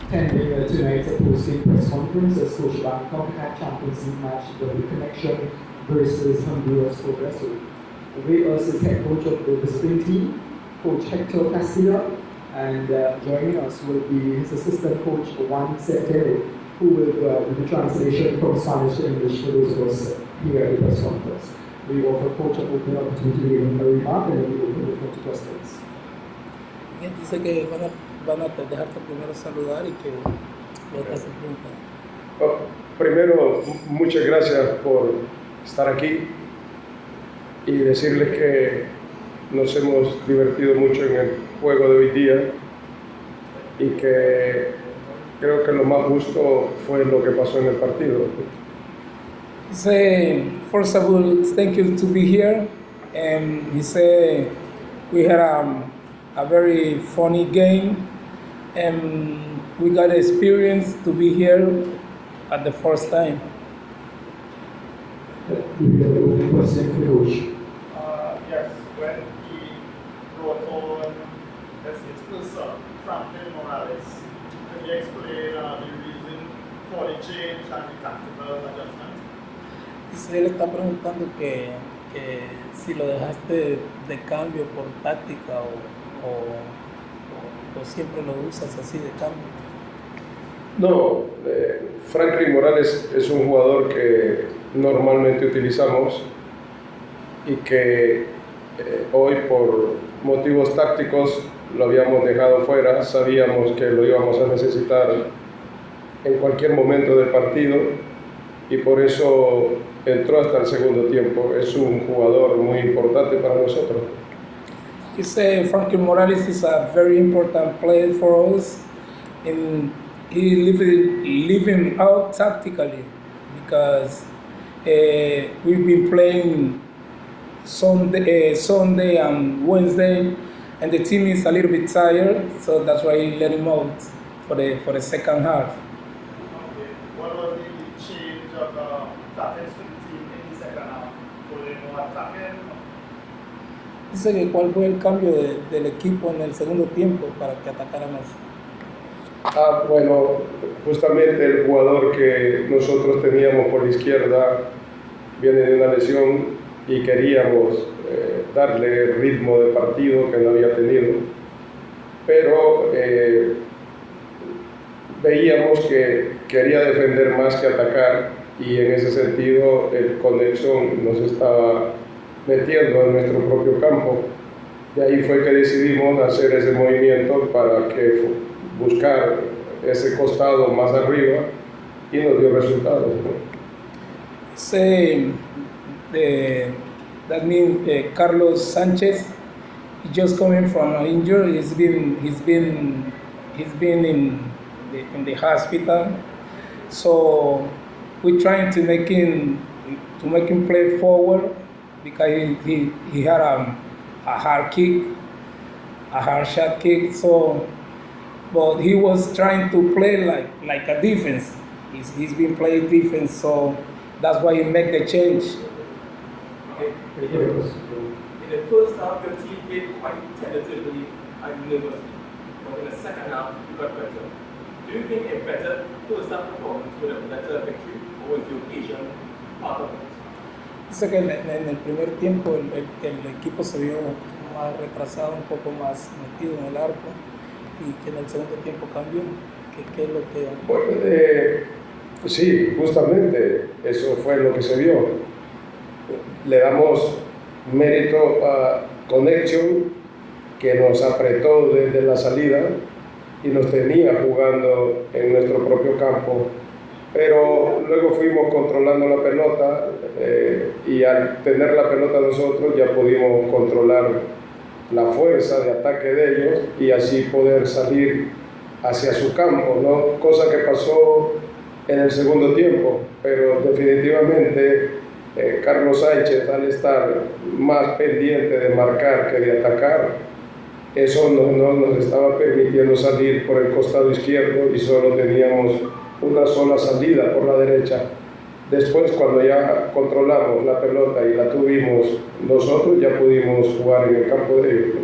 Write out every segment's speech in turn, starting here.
attending tonight's posting press conference as Coach Bangkok had Champions League match the connection versus Honduras Progreso. With us is head coach of the visiting team, Coach Hector Castillo, and joining us will be his assistant coach Juan Sete, who will do the translation from Spanish to English for those of us here at the press conference. We offer coach an open opportunity to give a remark and then we open the floor to questions. Dice que van a dejarte primero saludar y que lo que hacen preguntas. Primero, muchas gracias por estar aquí y decirles que nos hemos divertido mucho en el juego de hoy día y que creo que lo más justo fue lo que pasó en el partido. He said, first of all, thank you to be here. And he said, we had a very funny game and we got experience to be here at the first time. Yes, when he brought on, let's say, his first son, Franklin Morales, can you explain the reason for the change and the tactical adjustment? Él está preguntando que si lo dejaste de cambio por táctica o siempre lo usas así de cambio. No, Franklin Morales es un jugador que normalmente utilizamos y que hoy por motivos tácticos lo habíamos dejado fuera. Sabíamos que lo íbamos a necesitar en cualquier momento del partido y por eso entró hasta el segundo tiempo. Es un jugador muy importante para nosotros. He said Franklin Morales is a very important player for us, and he living out tactically because we've been playing Sunday and Wednesday, and the team is a little bit tired, so that's why he let him out for the second half. Okay. What was the change of tactics for the team in the second half? Were they more attacking? Dice que cuál fue el cambio del equipo en el segundo tiempo para que atacáramos. Bueno, justamente el jugador que nosotros teníamos por la izquierda viene de una lesión y queríamos darle ritmo de partido que no había tenido, pero veíamos que quería defender más que atacar y en ese sentido el Connection nos estaba metiendo en nuestro propio campo. De ahí fue que decidimos hacer ese movimiento para que buscar ese costado más arriba y nos dio resultados. That means Carlos Sanchez, he just coming from an injury. He's been in the hospital. So we're trying to make him play forward because he had a hard kick, a hard shot kick. So, but he was trying to play like a defense. He's been playing defense, so that's why he make the change. In the first half, your team played quite tentatively and nervously, but in the second half, you got better. Do you think a better first half performance would have led to a victory, or was the occasion part of it? Dice que en el primer tiempo el equipo se vio más retrasado, un poco más metido en el arco, y que en el segundo tiempo cambió. ¿Qué es lo que...? Bueno, sí, justamente eso fue lo que se vio. Le damos mérito a Connection, que nos apretó desde la salida y nos tenía jugando en nuestro propio campo, pero luego fuimos controlando la pelota y al tener la pelota nosotros ya pudimos controlar la fuerza de ataque de ellos y así poder salir hacia su campo, ¿no? Cosa que pasó en el segundo tiempo, pero definitivamente Carlos Sánchez, al estar más pendiente de marcar que de atacar, eso no nos estaba permitiendo salir por el costado izquierdo y solo teníamos una sola salida por la derecha. Después, cuando ya controlamos la pelota y la tuvimos nosotros, ya pudimos jugar en el campo de ellos.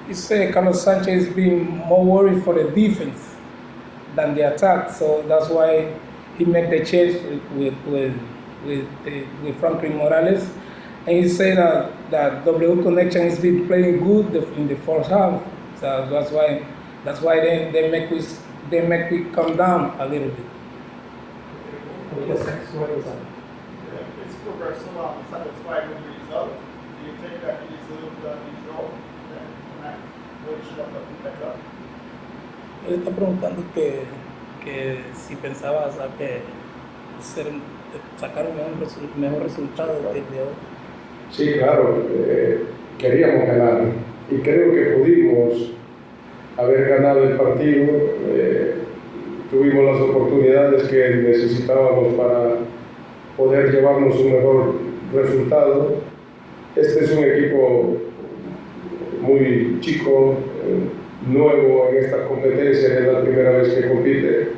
He said Carlos Sanchez being more worried for the defense than the attack. So that's why he made the change with Franklin Morales. And he said that W Connection has been playing good in the first half. So that's why they make we come down a little bit. Yes, next one is It's Progreso satisfied with the result. Do you think that he deserved the draw? Then tonight, what should have done better? Él está preguntando que si pensabas que sacar un mejor resultado del de hoy. Sí, claro, queríamos ganar y creo que pudimos haber ganado el partido. Tuvimos las oportunidades que necesitábamos para poder llevarnos un mejor resultado. Este es un equipo muy chico, nuevo en esta competencia, es la primera vez que compite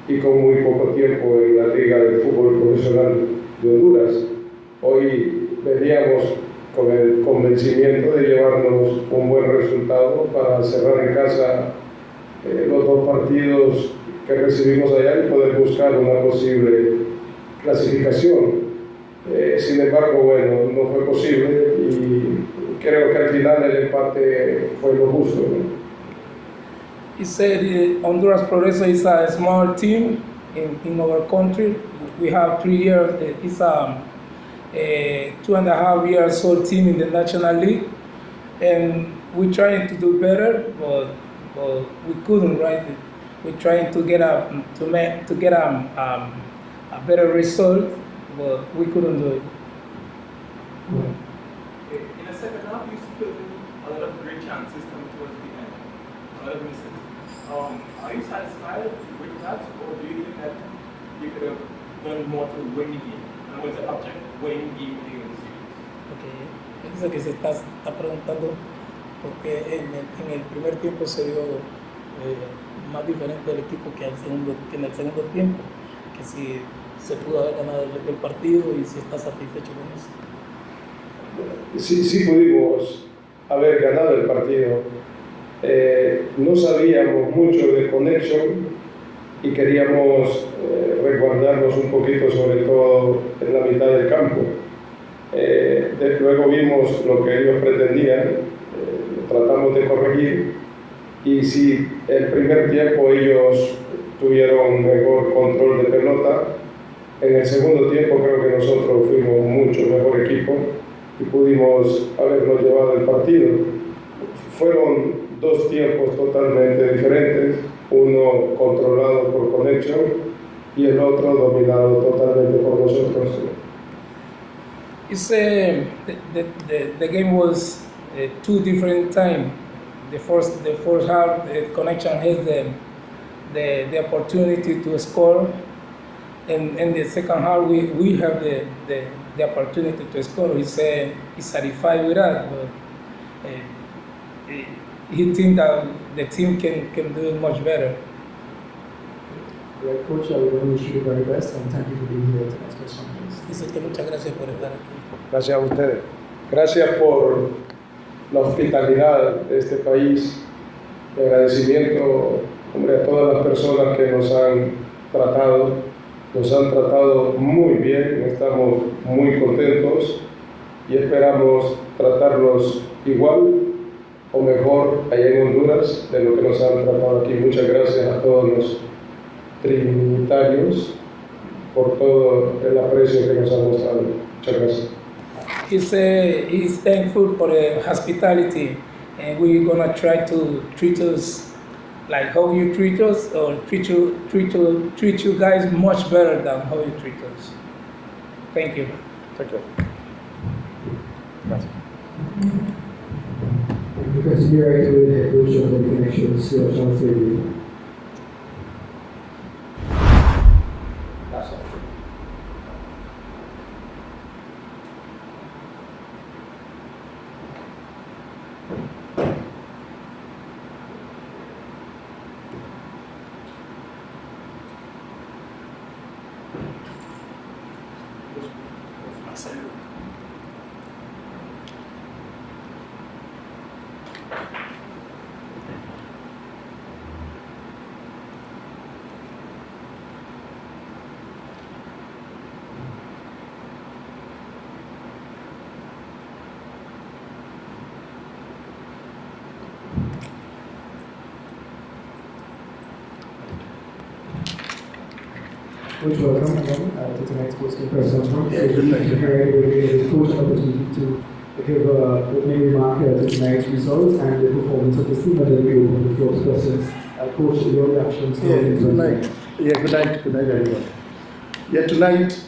y con muy poco tiempo en la Liga de Fútbol Profesional de Honduras. Hoy veníamos con el convencimiento de llevarnos un buen resultado para cerrar en casa los dos partidos que recibimos allá y poder buscar una posible clasificación. Sin embargo, bueno, no fue posible y creo que al final el empate fue lo justo, ¿no? He said Honduras Progreso is a small team in our country. We have 3 years. It's a 2.5 years old team in the National League, and we're trying to do better, but we couldn't. Right? We're trying to get a better result, but we couldn't do it. In the second half, you spilled a lot of great chances coming towards the end, a lot of misses. Are you satisfied with that, or do you think that you could have done more to win the game? And was the object winning the game in the series? Okay. Dice que se está preguntando porque en el primer tiempo se vio más diferente el equipo que en el segundo tiempo, que si se pudo haber ganado el partido y si está satisfecho con eso. Sí pudimos haber ganado el partido. No sabíamos mucho de Connection y queríamos resguardarnos un poquito, sobre todo en la mitad del campo. Luego vimos lo que ellos pretendían, tratamos de corregir y si el primer tiempo ellos tuvieron mejor control de pelota, en el segundo tiempo creo que nosotros fuimos mucho mejor equipo y pudimos habernos llevado el partido. Fueron dos tiempos totalmente diferentes, uno controlado por Connection y el otro dominado totalmente por nosotros. It's the game was 2 different times. The first half, the Connection has the opportunity to score, and in the second half we have the opportunity to score. He's satisfied with that, but he thinks that the team can do it much better. Right, Coach, I would wish you the very best and thank you for being here to ask questions. Dice que muchas gracias por estar aquí. Gracias a ustedes. Gracias por la hospitalidad de este país. De agradecimiento, hombre, a todas las personas que nos han tratado muy bien, estamos muy contentos y esperamos tratarlos igual o mejor allá en Honduras de lo que nos han tratado aquí. Muchas gracias a todos los trinitarios por todo el aprecio que nos han mostrado. Muchas gracias. He's thankful for the hospitality, and we're gonna try to treat us like how you treat us, or treat you guys much better than how you treat us. Thank you. Thank you. Gracias. We continue right with the head coach of the Connections, John Slavery. Coach, welcome again to tonight's post-game press conference. Yeah, good night. Coach, an opportunity to give opening remark to tonight's results and the performance of the team, and then we open the floor to questions. Coach, your reactions? Yeah, good night. Yeah, good night, everyone. Yeah, tonight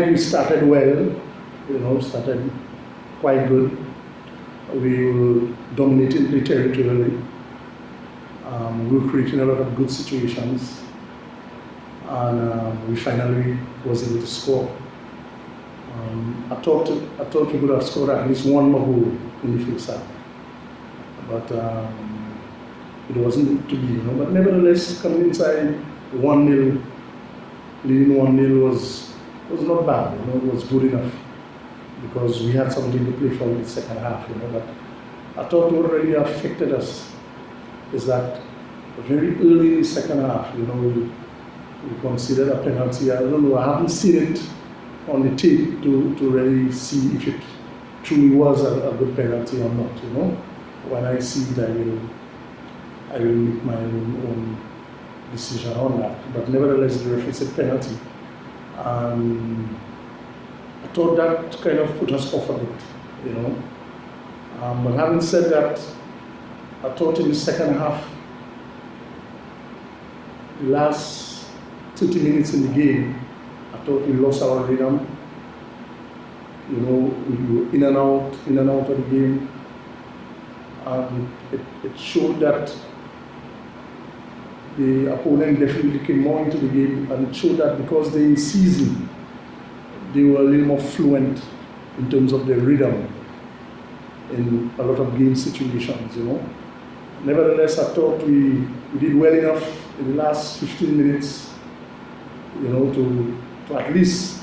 we started well. Started quite good. We were dominating the territory. We were creating a lot of good situations, and we finally was able to score. I thought we could have scored at least one more goal in the first half, but it wasn't to be. But nevertheless, coming inside 1-0, leading 1-0 was not bad. It was good enough because we had something to play for in the second half. But I thought what really affected us is that very early in the second half, we considered a penalty. I don't know, I haven't seen it on the tape to really see if it truly was a good penalty or not. When I see it, I will make my own decision on that. But nevertheless, the referee said penalty. I thought that kind of put us off a bit, But having said that, I thought in the second half, the last 30 minutes in the game, I thought we lost our rhythm. We were in and out of the game. It showed that the opponent definitely came more into the game, and it showed that because they're in season, they were a little more fluent in terms of their rhythm in a lot of game situations, Nevertheless, I thought we did well enough in the last 15 minutes, to at least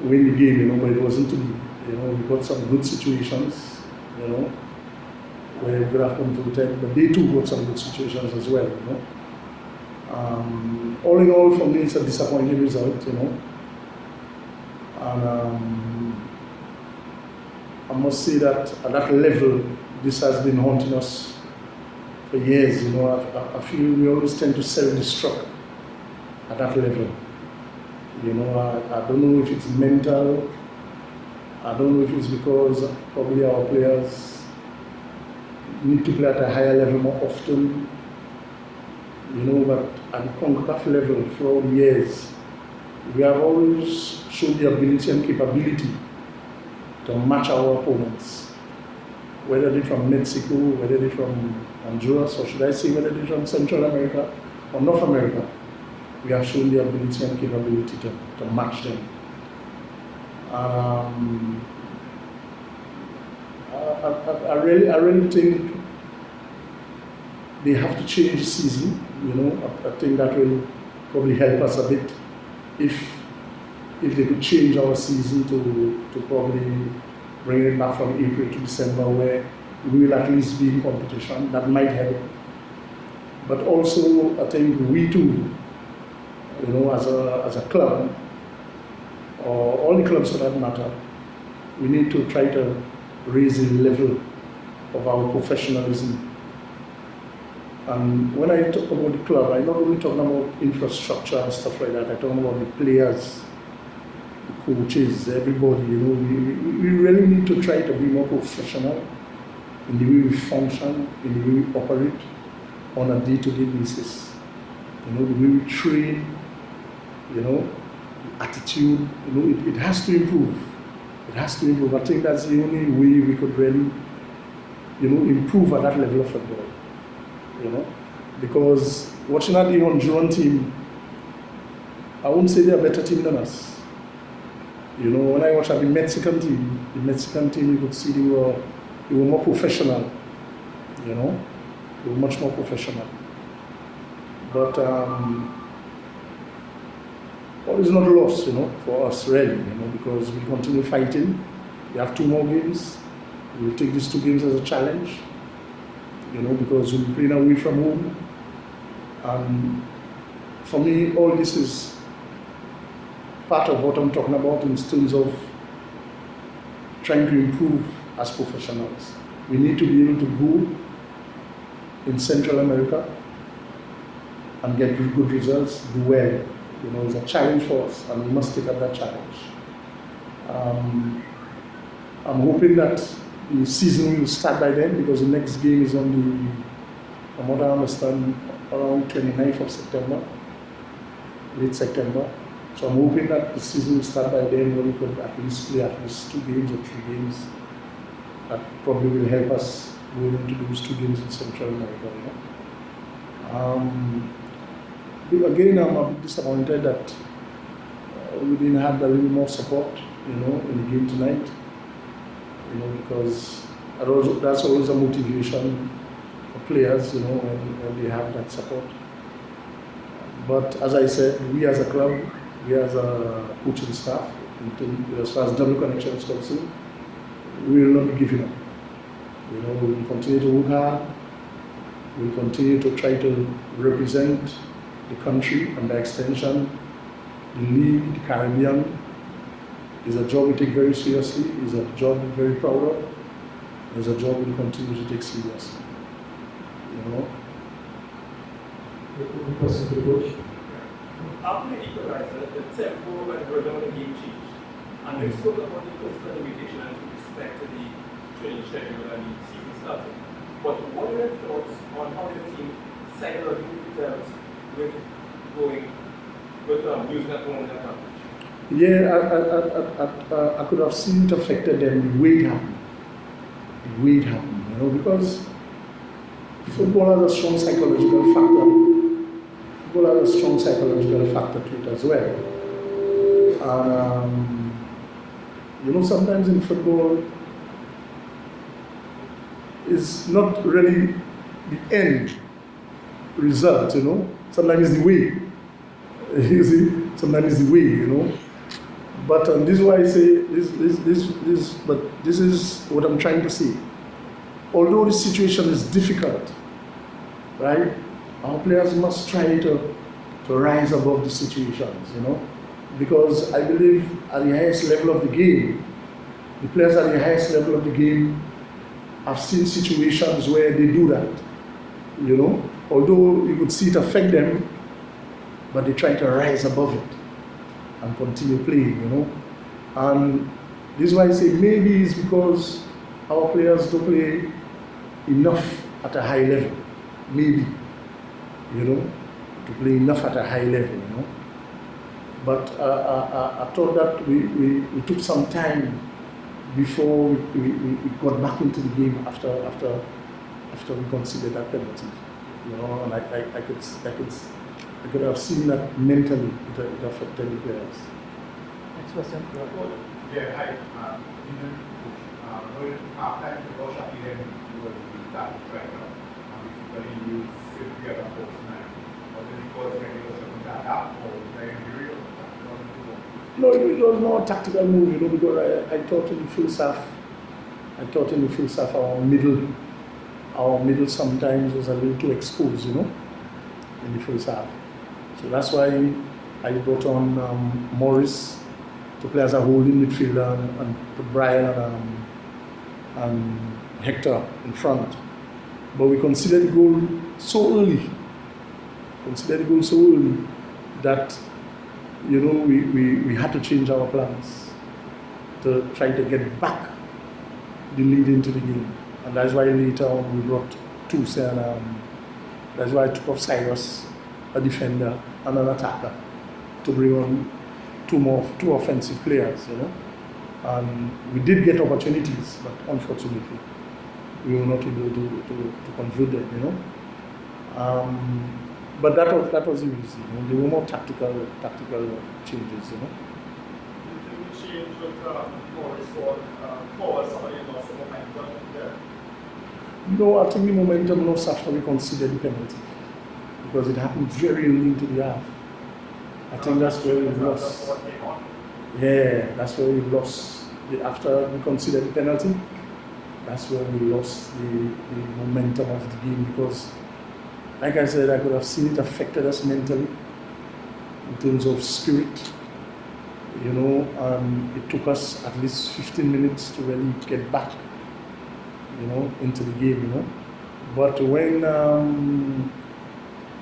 win the game, but it wasn't to be. We got some good situations, where we could have converted, but they too got some good situations as well, All in all, for me, it's a disappointing result, And I must say that at that level, this has been haunting us for years. I feel we always tend to self-destruct at that level. I don't know if it's mental. I don't know if it's because probably our players need to play at a higher level more often. But at the CONCACAF level, throughout the years, we have always shown the ability and capability to match our opponents, whether they're from Mexico, whether they're from Honduras, or should I say whether they're from Central America or North America. We have shown the ability and capability to match them. I really think they have to change the season. I think that will probably help us a bit if they could change our season to probably bring it back from April to December, where we will at least be in competition. That might help. But also, I think we too, as a club, or all the clubs for that matter, we need to try to raise the level of our professionalism. And when I talk about the club, I'm not only talking about infrastructure and stuff like that. I'm talking about the players, the coaches, everybody. We really need to try to be more professional in the way we function, in the way we operate on a day-to-day basis. The way we train, the attitude. It has to improve. It has to improve. I think that's the only way we could really, improve at that level of football. Because watching at the Honduran team, I wouldn't say they're a better team than us. When I watch at the Mexican team, you could see they were more professional. They were much more professional. But all is not lost, for us really, because we continue fighting. We have 2 more games. We'll take these 2 games as a challenge. Because we'll be playing away from home. And for me, all this is part of what I'm talking about in terms of trying to improve as professionals. We need to be able to go in Central America and get good results, do well. You know, it's a challenge for us, and we must take up that challenge. I'm hoping that the season will start by then, because the next game is on the, from what I understand, around 29th of September, late September. So I'm hoping that the season will start by then, when we could at least play at least 2 games or 3 games. That probably will help us going into those 2 games in Central America. Again, I'm a bit disappointed that we didn't have a little more support, in the game tonight. Because that's always a motivation for players, when they have that support. But as I said, we as a club, we as a coaching staff, as far as double connection is concerned, we will not be giving up. We will continue to work hard. We will continue to try to represent the country, and by extension, the league, the Caribbean. It's a job we take very seriously. It's a job we're very proud of. It's a job we continue to take seriously. Question to the coach. After the equalizer, the tempo and rhythm of the game changed. And you spoke about the physical limitations with respect to the training schedule and the season starting. But what are your thoughts on how your team psychologically dealt with using that moment advantage? Yeah, I could have seen it affected them the way it happened. The way it happened, because football has a strong psychological factor. Football has a strong psychological factor to it as well. Sometimes in football, it's not really the end result, Sometimes it's the way. You see, sometimes it's the way, But this is why I say this is what I'm trying to say. Although the situation is difficult, right? Our players must try to rise above the situations, Because I believe at the highest level of the game, the players at the highest level of the game have seen situations where they do that, Although you could see it affect them, but they try to rise above it and continue playing, And this is why I say maybe it's because our players don't play enough at a high level. Maybe, to play enough at a high level, But I thought that we took some time before we got back into the game after we conceded that penalty, And I could have seen that mentally it affected the players. Next question. Yeah, hi. During halftime, the Russia event was started right now. Basically, you sit together for tonight. Was it because maybe it was something to adapt or very real? No, it was more a tactical move, because I thought in the first half, our middle sometimes was a little too exposed, in the first half. So that's why I brought on Morris to play as a holding midfielder and put Brian and Hector in front. But we considered the goal so early that we had to change our plans to try to get back the lead into the game. And that's why later on we brought Tuce and that's why I took off Cyrus, a defender, and an attacker, to bring on two offensive players, And we did get opportunities, but unfortunately, we were not able to convert them, But that was the reason. They were more tactical changes, Did you change with Morris or somebody lost the momentum there? No, I think the momentum lost after we considered the penalty, because it happened very early into the half. I think that's where we lost. Yeah, that's where we lost. After we considered the penalty, that's where we lost the momentum of the game, because, like I said, I could have seen it affected us mentally in terms of spirit, and it took us at least 15 minutes to really get back, into the game, But when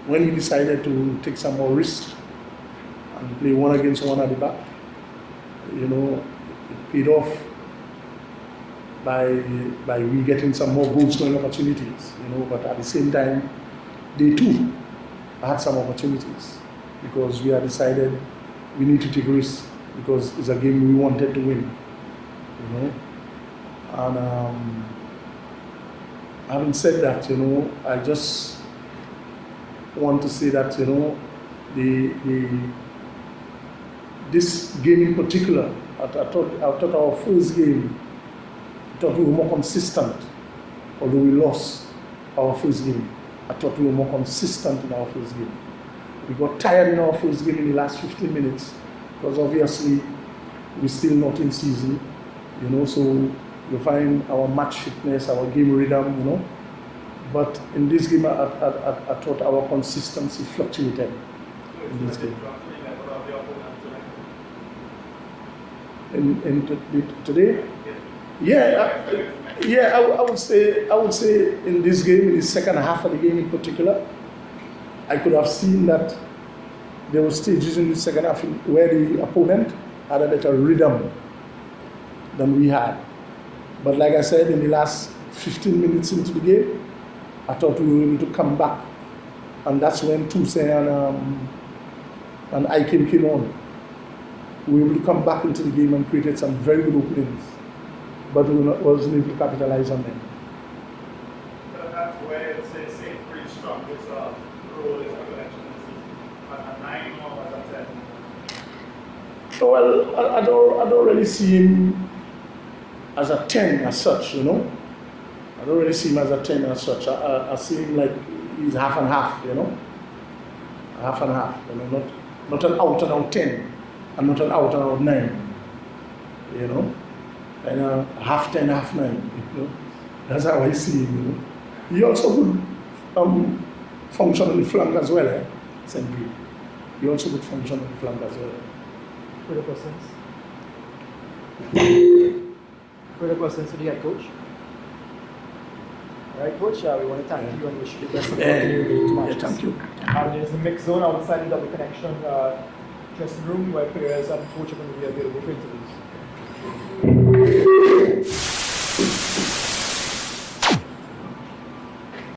we decided to take some more risk and play one against one at the back. You know, it paid off by we getting some more goal scoring opportunities. You know, but at the same time, they too had some opportunities because we had decided we need to take risks because it's a game we wanted to win. You know, and having said that, you know, I just want to say that, you know, this game in particular, I thought our first game, I thought we were more consistent, although we lost our first game. I thought we were more consistent in our first game. We got tired in our first game in the last 15 minutes because obviously we're still not in season, you know, so you find our match fitness, our game rhythm, you know. But in this game, I thought our consistency fluctuated in this game. Today? Yeah, I would say in this game, in the second half of the game in particular, I could have seen that there were stages in the second half where the opponent had a better rhythm than we had. But like I said, in the last 15 minutes into the game, I thought we were able to come back. And that's when Toussaint and Ikem came on. We were able to come back into the game and created some very good openings. But we wasn't able to capitalize on them. That's where it's a pretty strong with role in the connection at a 9 or at a 10. Well, I don't really see him as a 10 as such, you know. I don't really see him as a 10 as such. I see him like he's half and half, you know. Half and half, you know, not an out and out 10 and not an out and out 9, you know. And half 10, half 9, you know. That's how I see him, you know. He also could function on the flank as well, eh? Simply. He also could function on the flank as well. Further questions? Further questions to the head coach? All right, coach, we want to thank you and wish you the best of luck in your matches. Thank you. There's a mixed zone outside the double connection dressing room where players and coach are going to be available for interviews.